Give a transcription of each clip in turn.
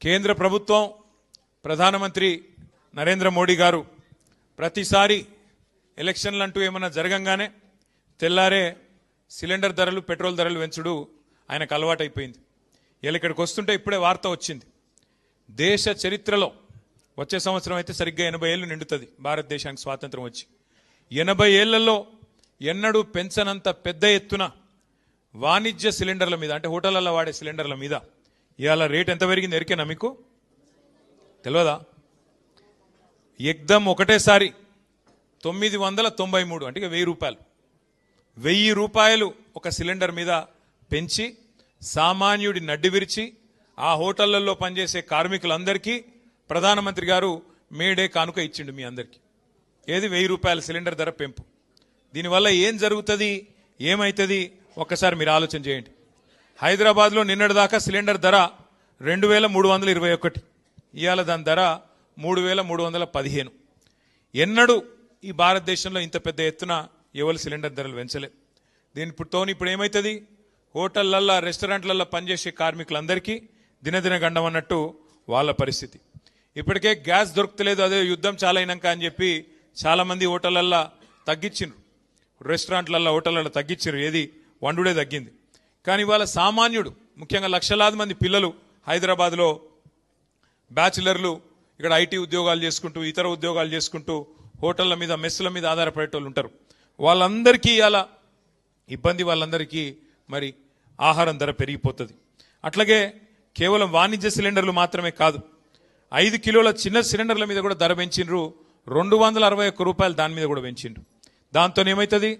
కేంద్ర ప్రభుత్వం ప్రధానమంత్రి నరేంద్ర మోడీ గారు ప్రతిసారి ఎలక్షన్లు అంటూ ఏమన్నా జరగంగానే తెల్లారే సిలిండర్ ధరలు పెట్రోల్ ధరలు పెంచుడు ఆయనకు అలవాటైపోయింది. ఇక్కడికి వస్తుంటే ఇప్పుడే వార్త వచ్చింది. దేశ చరిత్రలో వచ్చే సంవత్సరం అయితే సరిగ్గా 80 ఏళ్ళు నిండుతుంది భారతదేశానికి స్వాతంత్రం వచ్చి. 80 ఏళ్లలో ఎన్నడూ పెంచనంత పెద్ద ఎత్తున వాణిజ్య సిలిండర్ల మీద, అంటే హోటళ్లలో వాడే సిలిండర్ల మీద ఇవాళ రేట్ ఎంత పెరిగింది ఎరికేనా మీకు? తెలియదా? ఎగ్దమ్ ఒకటేసారి 993, అంటే 1000 రూపాయలు, 1000 రూపాయలు ఒక సిలిండర్ మీద పెంచి సామాన్యుడి నడ్డి విరిచి ఆ హోటళ్లలో పనిచేసే కార్మికులందరికీ ప్రధానమంత్రి గారు మేడే కానుక ఇచ్చిండు మీ అందరికీ. ఏది? 1000 రూపాయల సిలిండర్ ధర పెంపు. దీనివల్ల ఏం జరుగుతుంది, ఏమవుతుంది ఒక్కసారి మీరు ఆలోచన చేయండి. హైదరాబాద్లో నిన్నటిదాకా సిలిండర్ ధర 2321, ఇవాళ దాని ధర 3315. ఎన్నడూ ఈ భారతదేశంలో ఇంత పెద్ద ఎత్తున ఎవరు సిలిండర్ ధరలు పెంచలే. దీనితో ఇప్పుడు ఏమవుతుంది, హోటళ్లల్లో రెస్టారెంట్లలో పనిచేసే కార్మికులందరికీ దినదిన గండం అన్నట్టు వాళ్ళ పరిస్థితి. ఇప్పటికే గ్యాస్ దొరకలేదు, అదే యుద్ధం చాలా అయినాక అని చెప్పి చాలామంది హోటళ్లల్లో తగ్గించిండ్రు, రెస్టారెంట్లలో హోటళ్లలో తగ్గించారు, ఏది వండుడే తగ్గింది. కానీ ఇవాళ సామాన్యుడు, ముఖ్యంగా లక్షలాది మంది పిల్లలు హైదరాబాద్లో బ్యాచిలర్లు ఇక్కడ ఐటీ ఉద్యోగాలు చేసుకుంటూ ఇతర ఉద్యోగాలు చేసుకుంటూ హోటళ్ల మీద మెస్సుల మీద ఆధారపడేటోళ్ళు ఉంటారు. వాళ్ళందరికీ ఇలా ఇబ్బంది, వాళ్ళందరికీ మరి ఆహారం ధర పెరిగిపోతుంది. అట్లాగే కేవలం వాణిజ్య సిలిండర్లు మాత్రమే కాదు, 5 కిలోల చిన్న సిలిండర్ల మీద కూడా ధర పెంచిండ్రు. 261 రూపాయలు దాని మీద కూడా పెంచిండ్రు. దాంతో ఏమవుతుంది,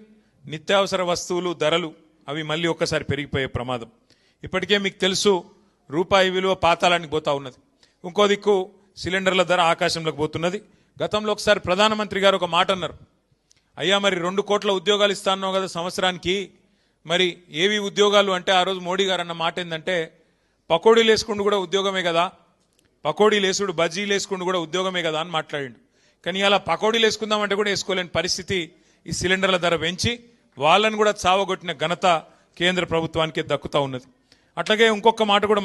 నిత్యావసర వస్తువులు ధరలు అవి మళ్ళీ ఒక్కసారి పెరిగిపోయే ప్రమాదం. ఇప్పటికే మీకు తెలుసు, రూపాయి విలువ పాతాళానికి పోతా ఉన్నది. ఇంకో దిక్కు సిలిండర్ల ధర ఆకాశంలోకి పోతున్నది. గతంలో ఒకసారి ప్రధానమంత్రి గారు ఒక మాట అన్నారు, అయ్యా మరి 2 కోట్ల ఉద్యోగాలు ఇస్తాన్నావు కదా సంవత్సరానికి, మరి ఏవి ఉద్యోగాలు అంటే ఆ రోజు మోడీ గారు అన్న మాట ఏంటంటే, పకోడీలు వేసుకుంటూ కూడా ఉద్యోగమే కదా, పకోడీలు వేసుడు బజ్జీలు వేసుకుంటూ కూడా ఉద్యోగమే కదా అని మాట్లాడిండు. కానీ అలా పకోడీలు వేసుకుందామంటే కూడా వేసుకోలేని పరిస్థితి ఈ సిలిండర్ల ధర పెంచి వాళ్ళని కూడా చావగొట్టిన ఘనత కేంద్ర ప్రభుత్వానికి దక్కుతా ఉన్నది. అట్లాగే ఇంకొక మాట కూడా